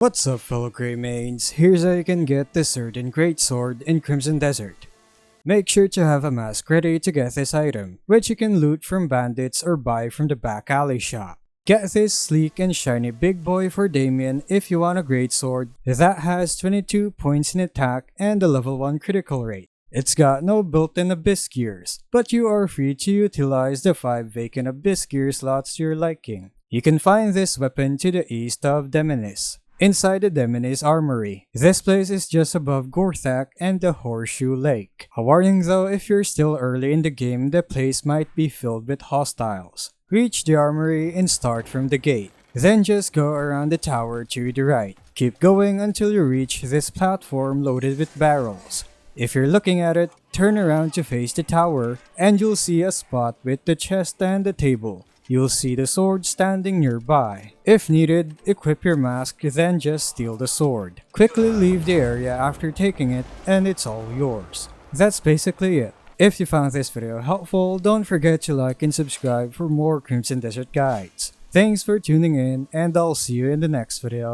What's up, fellow Grey Mains? Here's how you can get the Serdin Greatsword in Crimson Desert. Make sure to have a mask ready to get this item, which you can loot from bandits or buy from the back alley shop. Get this sleek and shiny big boy for Damien if you want a greatsword that has 22 points in attack and a level 1 critical rate. It's got no built-in abyss gears, but you are free to utilize the 5 vacant abyss gear slots to your liking. You can find this weapon to the east of Demonis, inside the Demonis Armory. This place is just above Gorthak and the Horseshoe Lake. A warning though, if you're still early in the game, the place might be filled with hostiles. Reach the armory and start from the gate. Then just go around the tower to the right. Keep going until you reach this platform loaded with barrels. If you're looking at it, turn around to face the tower and you'll see a spot with the chest and the table. You'll see the sword standing nearby. If needed, equip your mask, then just steal the sword. Quickly leave the area after taking it and it's all yours. That's basically it. If you found this video helpful, don't forget to like and subscribe for more Crimson Desert guides. Thanks for tuning in and I'll see you in the next video.